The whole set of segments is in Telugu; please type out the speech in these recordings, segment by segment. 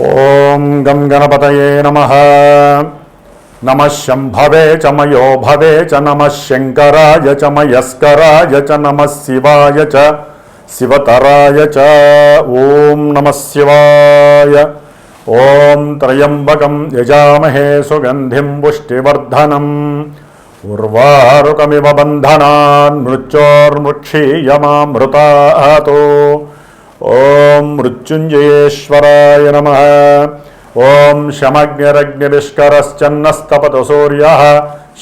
ఓం గం గణపతయే నమః. నమః శంభవే చ మయో భవే చ నమః శంకరాయ చ మయస్కరాయ చ నమః శివాయ చ శివతరాయ చ. ఓం నమః శివాయ. ఓం త్రయంబకం యజామహే సుగంధిం పుష్టివర్ధనం ఉర్వారుకమివ బంధనాన్ మృత్యోర్ముక్షీయమామృతాతో. ఓం మృత్యుంజయేశ్వరాయ నమః. ఓం శమగ్నిరగ్నివిష్కరశ్చన్నస్తపతు సూర్యః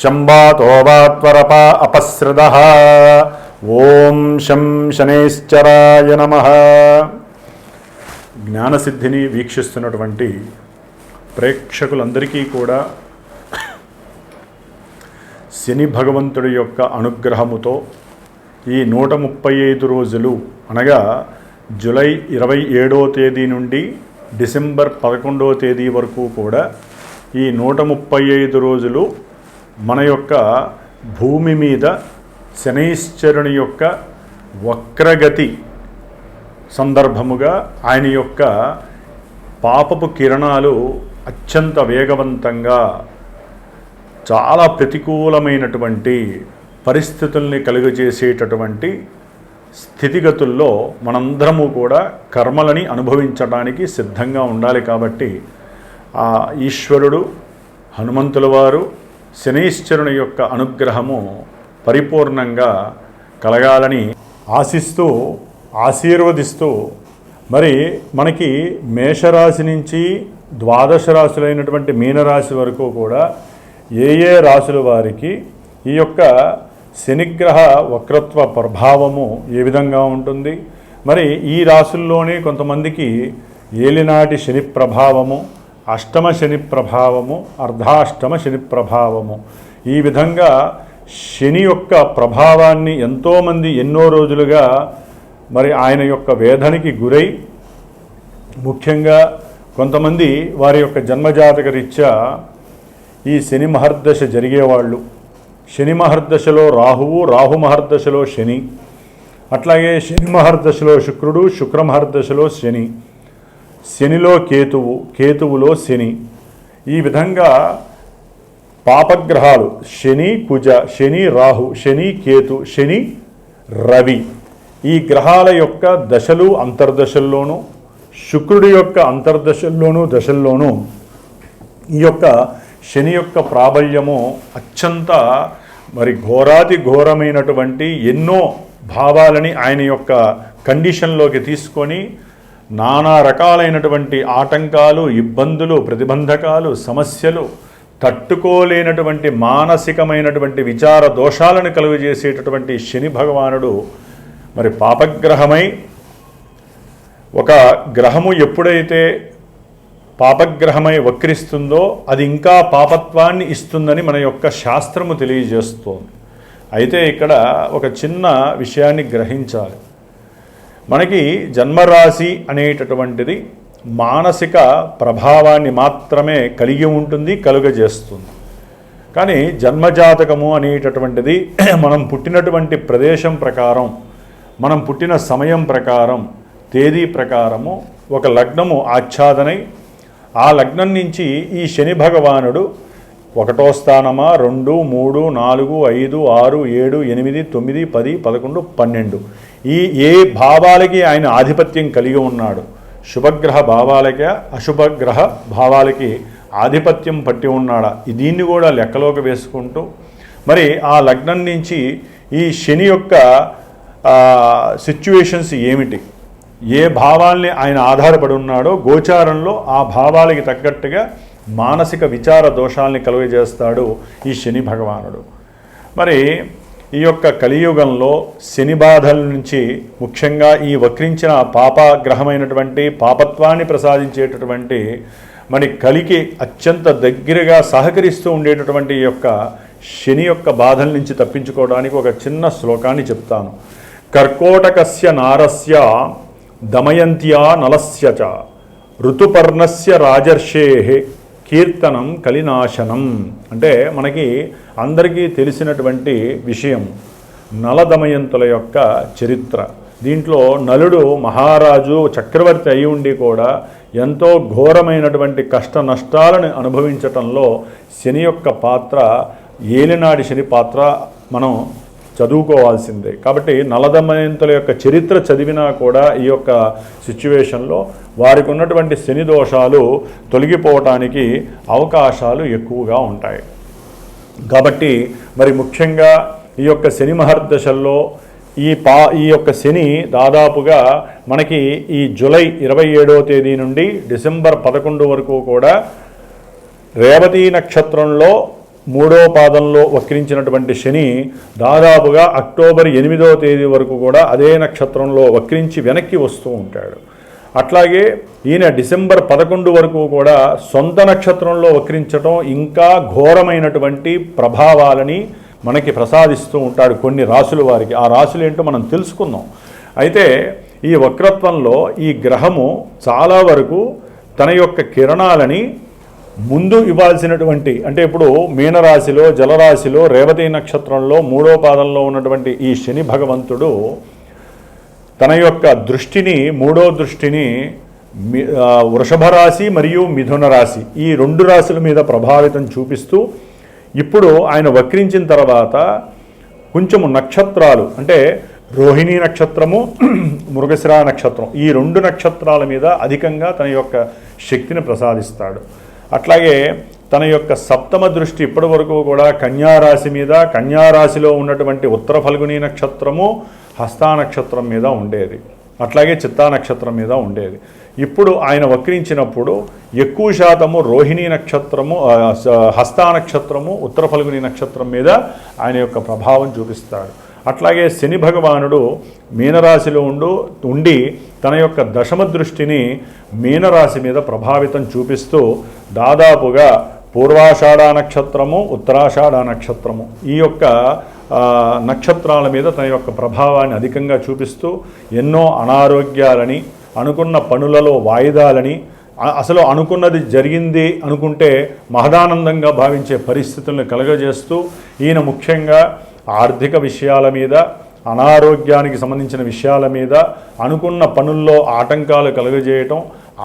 శంబాతో వాత్వరప అపసృతః. ఓం శం శనైశ్చరాయ నమః. జ్ఞానసిద్ధిని వీక్షిస్తున్నటువంటి ప్రేక్షకులందరికీ కూడా శని భగవంతుడి యొక్క అనుగ్రహముతో ఈ 135 రోజులు అనగా జూలై 27వ తేదీ నుండి డిసెంబర్ 11వ తేదీ వరకు కూడా ఈ 135 రోజులు మన యొక్క భూమి మీద శనైశ్చరుని యొక్క వక్రగతి సందర్భముగా ఆయన యొక్క పాపపు కిరణాలు అత్యంత వేగవంతంగా చాలా ప్రతికూలమైనటువంటి పరిస్థితుల్ని కలుగజేసేటటువంటి స్థితిగతుల్లో మనందరము కూడా కర్మలని అనుభవించడానికి సిద్ధంగా ఉండాలి. కాబట్టి ఆ ఈశ్వరుడు హనుమంతుల వారు శనైశ్చరుని యొక్క అనుగ్రహము పరిపూర్ణంగా కలగాలని ఆశిస్తూ ఆశీర్వదిస్తూ మరి మనకి మేషరాశి నుంచి ద్వాదశ రాశులైనటువంటి మీనరాశి వరకు కూడా ఏ ఏ రాశుల వారికి ఈ యొక్క శనిగ్రహ వక్రత్వ ప్రభావము ఏ విధంగా ఉంటుంది, మరి ఈ రాశుల్లోనే కొంతమందికి ఏలినాటి శని ప్రభావము, అష్టమ శని ప్రభావము, అర్ధాష్టమ శని ప్రభావము, ఈ విధంగా శని యొక్క ప్రభావాన్ని ఎంతోమంది ఎన్నో రోజులుగా మరి ఆయన యొక్క వేదనకి గురై, ముఖ్యంగా కొంతమంది వారి యొక్క జన్మజాతక రీత్యా ఈ శని మహర్దశ జరిగేవాళ్ళు, శని మహర్దశలో రాహువు, రాహు మహర్దశలో శని, అట్లాగే శని మహర్దశలో శుక్రుడు, శుక్ర మహర్దశలో శని, శనిలో కేతువు, కేతువులో శని, ఈ విధంగా పాపగ్రహాలు శని కుజ, శని రాహు, శని కేతు, శని రవి, ఈ గ్రహాల యొక్క దశలు అంతర్దశల్లోనూ, శుక్రుడి యొక్క అంతర్దశల్లోనూ దశల్లోనూ ఈ యొక్క శని యొక్క ప్రాబల్యము అత్యంత మరి ఘోరాతి ఘోరమైనటువంటి ఎన్నో భావాలని ఆయన యొక్క కండిషన్లోకి తీసుకొని నానా రకాలైనటువంటి ఆటంకాలు, ఇబ్బందులు, ప్రతిబంధకాలు, సమస్యలు, తట్టుకోలేనటువంటి మానసికమైనటువంటి విచార దోషాలను కలుగజేసేటటువంటి శని భగవానుడు మరి పాపగ్రహమై, ఒక గ్రహము ఎప్పుడైతే పాపగ్రహమై వక్రిస్తుందో అది ఇంకా పాపత్వాన్ని ఇస్తుందని మన యొక్క శాస్త్రము తెలియజేస్తోంది. అయితే ఇక్కడ ఒక చిన్న విషయాన్ని గ్రహించాలి. మనకి జన్మరాశి అనేటటువంటిది మానసిక ప్రభావాన్ని మాత్రమే కలిగి ఉంటుంది, కలుగజేస్తుంది. కానీ జన్మజాతకము అనేటటువంటిది మనం పుట్టినటువంటి ప్రదేశం ప్రకారం, మనం పుట్టిన సమయం ప్రకారం, తేదీ ప్రకారము ఒక లగ్నము ఆచ్ఛాదనై, ఆ లగ్నం నుంచి ఈ శని భగవానుడు 1వ స్థానమా, 2, 3, 4, 5, 6, 7, 8, 9, 10, 11, 12 ఈ ఏ భావాలకి ఆయన ఆధిపత్యం కలిగి ఉన్నాడు, శుభగ్రహ భావాలకి అశుభగ్రహ భావాలకి ఆధిపత్యం పట్టి ఉన్నాడా, దీన్ని కూడా లెక్కలోకి వేసుకుంటూ మరి ఆ లగ్నం నుంచి ఈ శని యొక్క సిచ్యువేషన్స్ ఏమిటి, ఏ భావాల్ని ఆయన ఆధారపడి ఉన్నాడో గోచారంలో ఆ భావాలకి తగ్గట్టుగా మానసిక విచార దోషాలని కలుగజేస్తాడు ఈ శని భగవానుడు. మరి ఈ యొక్క కలియుగంలో శని బాధల నుంచి ముఖ్యంగా ఈ వక్రించిన పాపగ్రహమైనటువంటి పాపత్వాన్ని ప్రసాదించేటటువంటి మరి కలికి అత్యంత దగ్గరగా సహకరిస్తూ ఉండేటటువంటి ఈ యొక్క శని యొక్క బాధల నుంచి తప్పించుకోవడానికి ఒక చిన్న శ్లోకాన్ని చెప్తాను. కర్కోటకస్య నారస్య దమయంత్యా నలస్య చ ఋతుపర్ణస్య రాజర్షే కీర్తనం కలినాశనం. అంటే మనకి అందరికీ తెలిసినటువంటి విషయం నల దమయంతుల యొక్క చరిత్ర. దీంట్లో నలుడు మహారాజు చక్రవర్తి అయి ఉండి కూడా ఎంతో ఘోరమైనటువంటి కష్ట నష్టాలను అనుభవించటంలో శని యొక్క పాత్ర, ఏలినాడి శని పాత్ర మనం చదువుకోవాల్సిందే. కాబట్టి నలదమయంతుల యొక్క చరిత్ర చదివినా కూడా ఈ యొక్క సిచ్యువేషన్లో వారికి ఉన్నటువంటి శని దోషాలు తొలగిపోవటానికి అవకాశాలు ఎక్కువగా ఉంటాయి. కాబట్టి మరి ముఖ్యంగా ఈ యొక్క శని మహర్దశల్లో ఈ యొక్క శని దాదాపుగా మనకి ఈ జూలై 27వ తేదీ నుండి డిసెంబర్ 11 వరకు కూడా రేవతి నక్షత్రంలో 3వ పాదంలో వక్రించినటువంటి శని దాదాపుగా అక్టోబర్ 8వ తేదీ వరకు కూడా అదే నక్షత్రంలో వక్రించి వెనక్కి వస్తూ ఉంటాడు. అట్లాగే ఈయన డిసెంబర్ 11 వరకు కూడా సొంత నక్షత్రంలో వక్రించడం ఇంకా ఘోరమైనటువంటి ప్రభావాలని మనకి ప్రసాదిస్తూ ఉంటాడు కొన్ని రాశుల వారికి. ఆ రాశులు ఏంటో మనం తెలుసుకుందాం. అయితే ఈ వక్రత్వంలో ఈ గ్రహము చాలా వరకు తన యొక్క కిరణాలని ముందు ఇవ్వాల్సినటువంటి, అంటే ఇప్పుడు మీనరాశిలో జలరాశిలో రేవతి నక్షత్రంలో 3వ పాదంలో ఉన్నటువంటి ఈ శని భగవంతుడు తన యొక్క దృష్టిని, 3వ దృష్టిని వృషభ రాశి మరియు మిథున రాశి ఈ 2 రాశుల మీద ప్రభావితం చూపిస్తూ ఇప్పుడు ఆయన వక్రించిన తర్వాత కొంచెము నక్షత్రాలు, అంటే రోహిణీ నక్షత్రము, మృగశిర నక్షత్రం, ఈ 2 నక్షత్రాల మీద అధికంగా తన యొక్క శక్తిని ప్రసాదిస్తాడు. అట్లాగే తన యొక్క సప్తమ దృష్టి ఇప్పటి వరకు కూడా కన్యారాశి మీద, కన్యారాశిలో ఉన్నటువంటి ఉత్తర ఫల్గుని నక్షత్రము, హస్తా నక్షత్రం మీద ఉండేది. అట్లాగే చిత్తా నక్షత్రం మీద ఉండేది. ఇప్పుడు ఆయన వక్రించినప్పుడు ఎక్కువ శాతము రోహిణీ నక్షత్రము, హస్తా నక్షత్రము, ఉత్తర ఫల్గుని నక్షత్రం మీద ఆయన యొక్క ప్రభావం చూపిస్తాడు. అట్లాగే శని భగవానుడు మీనరాశిలో ఉండి తన యొక్క దశమ దృష్టిని మీనరాశి మీద ప్రభావితం చూపిస్తూ దాదాపుగా పూర్వాషాఢ నక్షత్రము, ఉత్తరాషాఢ నక్షత్రము ఈ యొక్క నక్షత్రాల మీద తన యొక్క ప్రభావాన్ని అధికంగా చూపిస్తూ ఎన్నో అనారోగ్యాలని, అనుకున్న పనులలో వాయిదాలని, అసలు అనుకున్నది జరిగింది అనుకుంటే మహదానందంగా భావించే పరిస్థితులను కలుగజేస్తూ ఈయన ముఖ్యంగా ఆర్థిక విషయాల మీద, అనారోగ్యానికి సంబంధించిన విషయాల మీద, అనుకున్న పనుల్లో ఆటంకాలు కలుగజేయటం,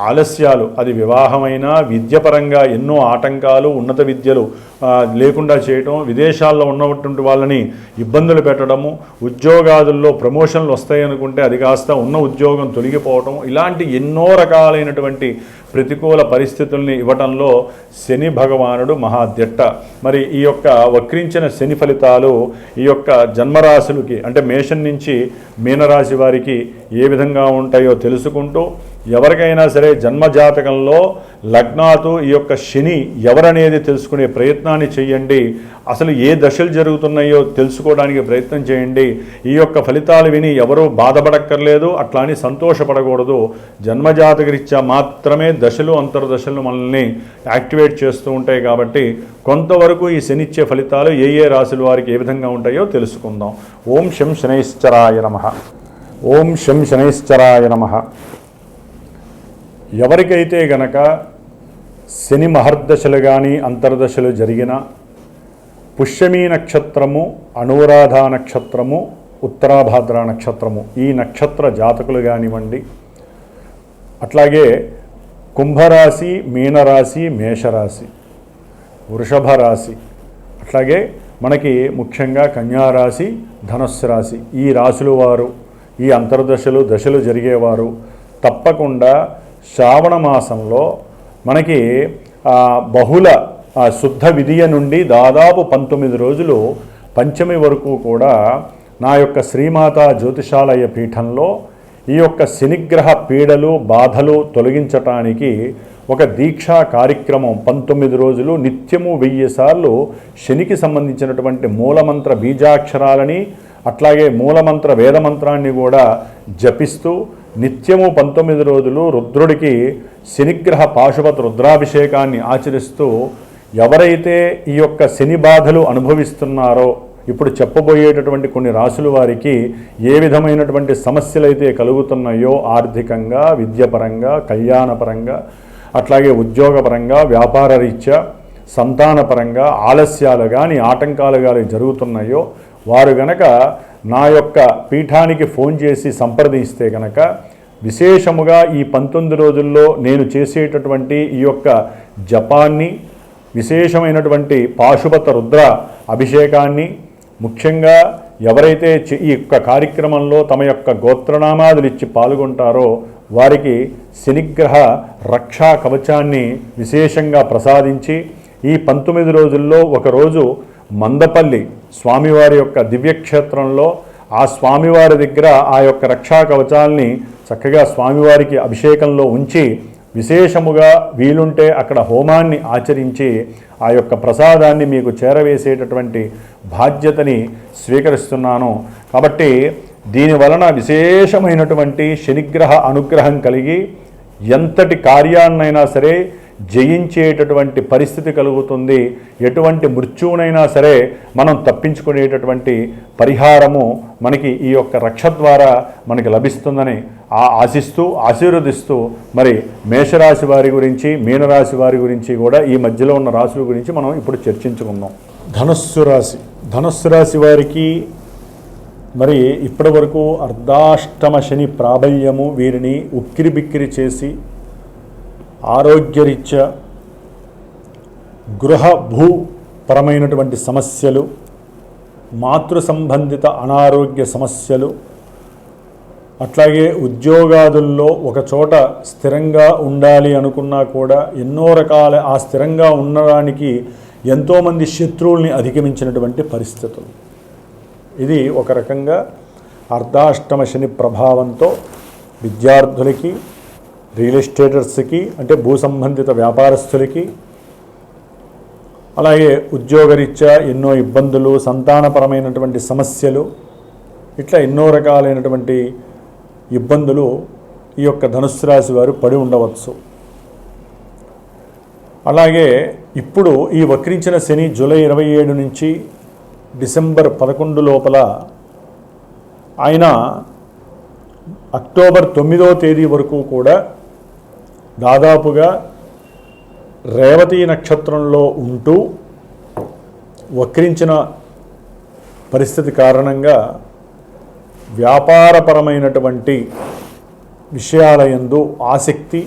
ఆలస్యాలు, అది వివాహమైనా విద్యపరంగా ఎన్నో ఆటంకాలు, ఉన్నత విద్యలు లేకుండా చేయటం, విదేశాల్లో ఉన్నటువంటి వాళ్ళని ఇబ్బందులు పెట్టడము, ఉద్యోగాదుల్లో ప్రమోషన్లు వస్తాయనుకుంటే అది కాస్త ఉన్న ఉద్యోగం తొలగిపోవటం, ఇలాంటి ఎన్నో రకాలైనటువంటి ప్రతికూల పరిస్థితుల్ని ఇవ్వటంలో శని భగవానుడు మహాదిట్ట. మరి ఈ యొక్క వక్రించిన శని ఫలితాలు ఈ యొక్క జన్మరాశులకి, అంటే మేషం నుంచి మీనరాశి వారికి ఏ విధంగా ఉంటాయో తెలుసుకుంటూ, ఎవరికైనా సరే జన్మజాతకంలో లగ్నాతు ఈ యొక్క శని ఎవరనేది తెలుసుకునే ప్రయత్నాన్ని చేయండి. అసలు ఏ దశలు జరుగుతున్నాయో తెలుసుకోవడానికి ప్రయత్నం చేయండి. ఈ యొక్క ఫలితాలు విని ఎవరూ బాధపడక్కర్లేదు, అట్లా అని సంతోషపడకూడదు. జన్మజాతకరీత్యా మాత్రమే దశలు, అంతర్దశలు మనల్ని యాక్టివేట్ చేస్తూ ఉంటాయి. కాబట్టి కొంతవరకు ఈ శనిచ్చే ఫలితాలు ఏ ఏ రాశుల వారికి ఏ విధంగా ఉంటాయో తెలుసుకుందాం. ఓం శం శనైశ్చరాయ నమః. ఓం శం శనైశ్చరాయ నమః. ఎవరికైతే గనక శని మహర్దశలు కానీ అంతర్దశలు జరిగిన పుష్యమీ నక్షత్రము, అనురాధ నక్షత్రము, ఉత్తరాభాద్ర నక్షత్రము ఈ నక్షత్ర జాతకులు కానివ్వండి, అట్లాగే కుంభరాశి, మీనరాశి, మేషరాశి, వృషభ రాశి, అట్లాగే మనకి ముఖ్యంగా కన్యారాశి, ధనుస్సు రాశి ఈ రాశుల వారు, ఈ అంతర్దశలు దశలు జరిగేవారు తప్పకుండా శ్రావణ మాసంలో మనకి బహుళ శుద్ధ విధియ నుండి దాదాపు 19 రోజులు పంచమి వరకు కూడా నా యొక్క శ్రీమాత జ్యోతిషాలయ పీఠంలో ఈ యొక్క శనిగ్రహ పీడలు, బాధలు తొలగించటానికి ఒక దీక్షా కార్యక్రమం 19 రోజులు నిత్యము 1000 సార్లు శనికి సంబంధించినటువంటి మూలమంత్ర బీజాక్షరాలని, అట్లాగే మూలమంత్ర వేదమంత్రాన్ని కూడా జపిస్తూ నిత్యము 19 రోజులు రుద్రుడికి శనిగ్రహ పాశుపత రుద్రాభిషేకాన్ని ఆచరిస్తూ ఎవరైతే ఈ యొక్క శని బాధలు అనుభవిస్తున్నారో, ఇప్పుడు చెప్పబోయేటటువంటి కొన్ని రాశుల వారికి ఏ విధమైనటువంటి సమస్యలు అయితే కలుగుతున్నాయో ఆర్థికంగా, విద్యపరంగా, కళ్యాణపరంగా, అట్లాగే ఉద్యోగపరంగా, వ్యాపార రీత్యా, సంతానపరంగా ఆలస్యాలు కానీ ఆటంకాలు కానీ జరుగుతున్నాయో వారు గనక నా యొక్క పీఠానికి ఫోన్ చేసి సంప్రదిస్తే గనక విశేషముగా ఈ 19 రోజుల్లో నేను చేసేటటువంటి ఈ యొక్క జపాన్ని, విశేషమైనటువంటి పాశుపత రుద్ర అభిషేకాన్ని, ముఖ్యంగా ఎవరైతే ఈ యొక్క కార్యక్రమంలో తమ యొక్క గోత్రనామాదులు ఇచ్చి పాల్గొంటారో వారికి శనిగ్రహ రక్షా కవచాన్ని విశేషంగా ప్రసాదించి ఈ 19 రోజుల్లో ఒకరోజు మందపల్లి స్వామివారి యొక్క దివ్యక్షేత్రంలో ఆ స్వామివారి దగ్గర ఆ యొక్క రక్షా కవచాల్ని చక్కగా స్వామివారికి అభిషేకంలో ఉంచి విశేషముగా వీలుంటే అక్కడ హోమాన్ని ఆచరించి ఆ యొక్క ప్రసాదాన్ని మీకు చేరవేసేటటువంటి బాధ్యతని స్వీకరిస్తున్నాను. కాబట్టి దీనివలన విశేషమైనటువంటి శనిగ్రహ అనుగ్రహం కలిగి ఎంతటి కార్యాన్నైనా సరే జయించేటటువంటి పరిస్థితి కలుగుతుంది. ఎటువంటి మృత్యువునైనా సరే మనం తప్పించుకునేటటువంటి పరిహారము మనకి ఈ యొక్క రక్ష ద్వారా మనకి లభిస్తుందని ఆశిస్తూ ఆశీర్వదిస్తూ మరి మేషరాశి వారి గురించి, మీనరాశి వారి గురించి కూడా ఈ మధ్యలో ఉన్న రాశుల గురించి మనం ఇప్పుడు చర్చించుకుందాం. ధనుస్సు రాశి వారికి మరి ఇప్పటి వరకు అర్ధాష్టమ శని ప్రాబల్యము వీరిని ఉక్కిరి బిక్కిరి చేసి ఆరోగ్యరీత్యా గృహ భూపరమైనటువంటి సమస్యలు, మాతృ సంబంధిత అనారోగ్య సమస్యలు, అట్లాగే ఉద్యోగాదుల్లో ఒక చోట స్థిరంగా ఉండాలి అనుకున్నా కూడా ఎన్నో రకాల ఆ స్థిరంగా ఉండడానికి ఎంతోమంది శత్రువుల్ని అధిగమించినటువంటి పరిస్థితులు. ఇది ఒక రకంగా అర్ధాష్టమ శని ప్రభావంతో విద్యార్థులకి, రియల్ ఎస్టేటర్స్కి అంటే భూ సంబంధిత వ్యాపారస్తులకి, అలాగే ఉద్యోగరీత్యా ఎన్నో ఇబ్బందులు, సంతానపరమైనటువంటి సమస్యలు, ఇట్లా ఎన్నో రకాలైనటువంటి ఇబ్బందులు ఈ యొక్క ధనుస్సు రాశి వారు పడి ఉండవచ్చు. అలాగే ఇప్పుడు ఈ వక్రించిన శని జూలై 27 నుంచి డిసెంబర్ 11 లోపల ఆయన అక్టోబర్ 9వ తేదీ వరకు కూడా దాదాపుగా రేవతి నక్షత్రంలో ఉంటూ వక్రించిన పరిస్థితి కారణంగా వ్యాపారపరమైనటువంటి విషయాలయందు ఆసక్తి,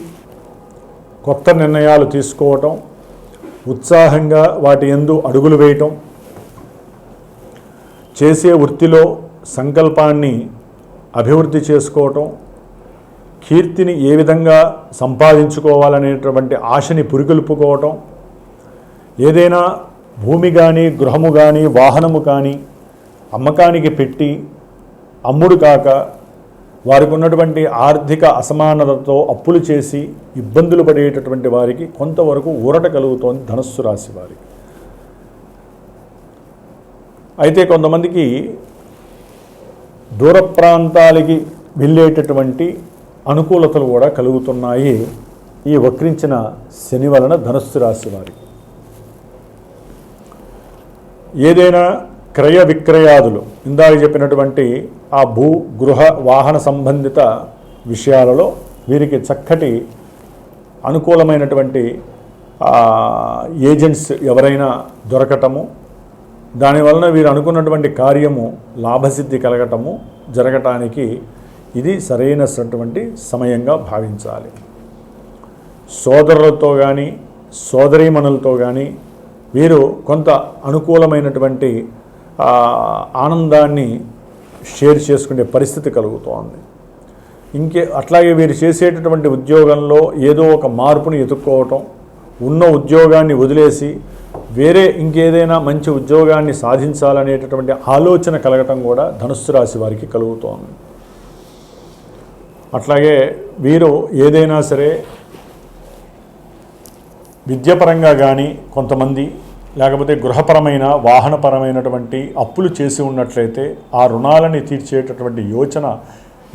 కొత్త నిర్ణయాలు తీసుకోవటం, ఉత్సాహంగా వాటి యందు అడుగులు వేయటం, చేసే వృత్తిలో సంకల్పాన్ని అభివృద్ధి చేసుకోవటం, కీర్తిని ఏ విధంగా సంపాదించుకోవాలనేటువంటి ఆశని పురికొల్పుకోవటం, ఏదైనా భూమి కానీ, గృహము కానీ, వాహనము కానీ అమ్మకానికి పెట్టి అమ్ముడు కాక వారికి ఉన్నటువంటి ఆర్థిక అసమానతతో అప్పులు చేసి ఇబ్బందులు పడేటటువంటి వారికి కొంతవరకు ఊరట కలుగుతోంది ధనుస్సు రాశి వారికి. అయితే కొంతమందికి దూర ప్రాంతాలకి వెళ్ళేటటువంటి అనుకూలతలు కూడా కలుగుతున్నాయి ఈ వక్రించిన శని వలన ధనుస్సు రాశి వారికి. ఏదైనా క్రయ విక్రయాదులు, ఇందాక చెప్పినటువంటి ఆ భూ గృహ వాహన సంబంధిత విషయాలలో వీరికి చక్కటి అనుకూలమైనటువంటి ఏజెంట్స్ ఎవరైనా దొరకటము, దానివలన వీరు అనుకున్నటువంటి కార్యము లాభసిద్ధి కలగటము జరగటానికి ఇది సరైనటువంటి సమయంగా భావించాలి. సోదరులతో కానీ, సోదరీమణులతో కానీ వీరు కొంత అనుకూలమైనటువంటి ఆనందాన్ని షేర్ చేసుకునే పరిస్థితి కలుగుతోంది. అట్లాగే వీరు చేసేటటువంటి ఉద్యోగంలో ఏదో ఒక మార్పుని ఎదుర్కోవటం, ఉన్న ఉద్యోగాన్ని వదిలేసి వేరే ఇంకేదైనా మంచి ఉద్యోగాన్ని సాధించాలనేటటువంటి ఆలోచన కలగటం కూడా ధనుస్సు రాశి వారికి కలుగుతోంది. అట్లాగే వీరు ఏదైనా సరే విద్యాపరంగా కానీ కొంతమంది, లేకపోతే గృహపరమైన వాహనపరమైనటువంటి అప్పులు చేసి ఉన్నట్లయితే ఆ రుణాలని తీర్చేటటువంటి యోచన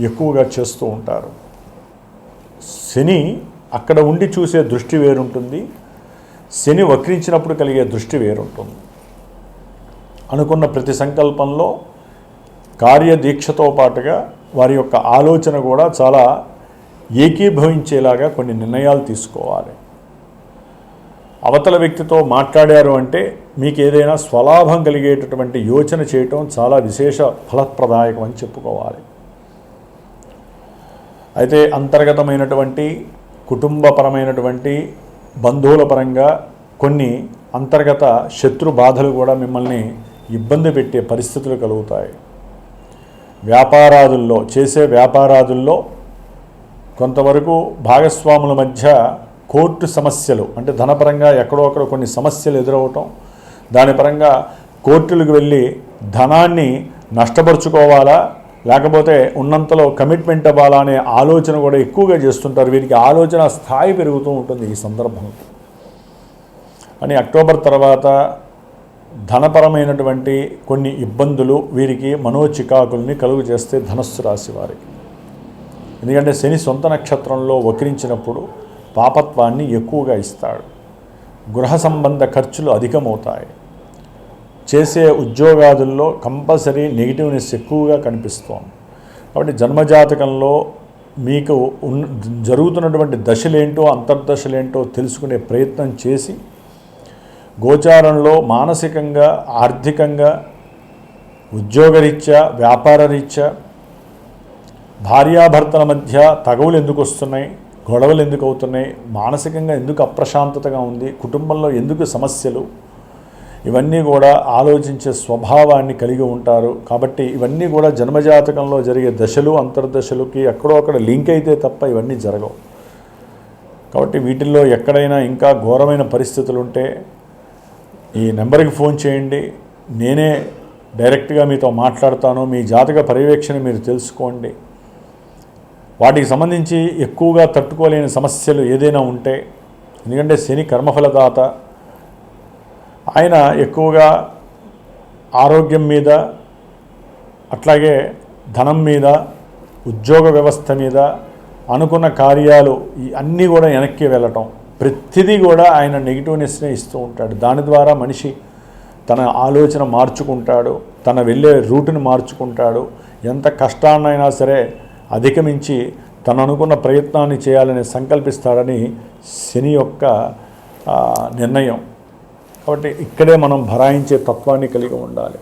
ఎక్కువగా చేస్తూ ఉంటారు. శని అక్కడ ఉండి చూసే దృష్టి వేరుంటుంది, శని వక్రించినప్పుడు కలిగే దృష్టి వేరుంటుంది. అనుకున్న ప్రతి సంకల్పంలో కార్యదీక్షతో పాటుగా వారి యొక్క ఆలోచన కూడా చాలా ఏకీభవించేలాగా కొన్ని నిర్ణయాలు తీసుకోవాలి. అవతల వ్యక్తితో మాట్లాడారు అంటే మీకు ఏదైనా స్వలాభం కలిగేటటువంటి యోచన చేయటం చాలా విశేష ఫలప్రదాయకం అని చెప్పుకోవాలి. అయితే అంతర్గతమైనటువంటి కుటుంబపరమైనటువంటి బంధువుల పరంగా కొన్ని అంతర్గత శత్రు బాధలు కూడా మిమ్మల్ని ఇబ్బంది పెట్టే పరిస్థితులు కలుగుతాయి. చేసే వ్యాపారాదుల్లో కొంతవరకు భాగస్వాముల మధ్య కోర్టు సమస్యలు, అంటే ధనపరంగా ఎక్కడో అక్కడ కొన్ని సమస్యలు ఎదురవటం, దాని పరంగా కోర్టులకు వెళ్ళి ధనాన్ని నష్టపరుచుకోవాలా లేకపోతే ఉన్నంతలో కమిట్మెంట్ అవ్వాలా అనే ఆలోచన కూడా ఎక్కువగా చేస్తుంటారు. వీరికి ఆలోచన స్థాయి పెరుగుతూ ఉంటుంది ఈ సందర్భంలో. అని అక్టోబర్ తర్వాత ధనపరమైనటువంటి కొన్ని ఇబ్బందులు వీరికి మనోచికాకుల్ని కలుగు చేస్తే ధనస్సు రాశి వారికి. ఎందుకంటే శని సొంత నక్షత్రంలో వక్రించినప్పుడు పాపత్వాన్ని ఎక్కువగా ఇస్తాడు. గృహ సంబంధ ఖర్చులు అధికమవుతాయి. చేసే ఉద్యోగాదుల్లో కంపల్సరీ నెగిటివ్నెస్ ఎక్కువగా కనిపిస్తోంది. కాబట్టి జన్మజాతకంలో మీకు జరుగుతున్నటువంటి దశలేంటో అంతర్దశలేంటో తెలుసుకునే ప్రయత్నం చేసి గోచారంలో మానసికంగా, ఆర్థికంగా, ఉద్యోగరీత్యా, వ్యాపారరీత్యా, భార్యాభర్తల మధ్య తగవులు ఎందుకు వస్తున్నాయి, గొడవలు ఎందుకు అవుతున్నాయి, మానసికంగా ఎందుకు అప్రశాంతతగా ఉంది, కుటుంబంలో ఎందుకు సమస్యలు, ఇవన్నీ కూడా ఆలోచించే స్వభావాన్ని కలిగి ఉంటారు. కాబట్టి ఇవన్నీ కూడా జన్మజాతకంలో జరిగే దశలు అంతర్దశలకి ఎక్కడో అక్కడ లింక్ అయితే తప్ప ఇవన్నీ జరగవు. కాబట్టి వీటిల్లో ఎక్కడైనా ఇంకా ఘోరమైన పరిస్థితులు ఉంటే ఈ నెంబర్కి ఫోన్ చేయండి. నేనే డైరెక్ట్గా మీతో మాట్లాడతాను. మీ జాతక పర్యవేక్షణ మీరు తెలుసుకోండి. వాటికి సంబంధించి ఎక్కువగా తట్టుకోలేని సమస్యలు ఏదైనా ఉంటే, ఎందుకంటే శని కర్మఫలదాత, ఆయన ఎక్కువగా ఆరోగ్యం మీద, అట్లాగే ధనం మీద, ఉద్యోగ వ్యవస్థ మీద, అనుకున్న కార్యాలు అన్నీ కూడా వెనక్కి వెళ్ళటం, ప్రతిదీ కూడా ఆయన నెగిటివ్నెస్నే ఇస్తూ ఉంటాడు. దాని ద్వారా మనిషి తన ఆలోచన మార్చుకుంటాడు, తన వెళ్ళే రూటుని మార్చుకుంటాడు. ఎంత కష్టాన్నైనా సరే అధిగమించి తను అనుకున్న ప్రయత్నాన్ని చేయాలని సంకల్పిస్తాడని శని యొక్క నిర్ణయం. కాబట్టి ఇక్కడే మనం భరాయించే తత్వాన్ని కలిగి ఉండాలి.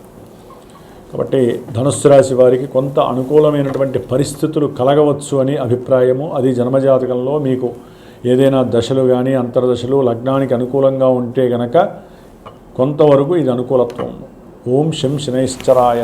కాబట్టి ధనుస్సు రాశి వారికి కొంత అనుకూలమైనటువంటి పరిస్థితులు కలగవచ్చు అని అభిప్రాయము. అది జన్మజాతకంలో మీకు ఏదైనా దశలు కానీ అంతర్దశలు లగ్నానికి అనుకూలంగా ఉంటే గనక కొంతవరకు ఇది అనుకూలత్వం. ఓం శం శనైశ్చరాయ.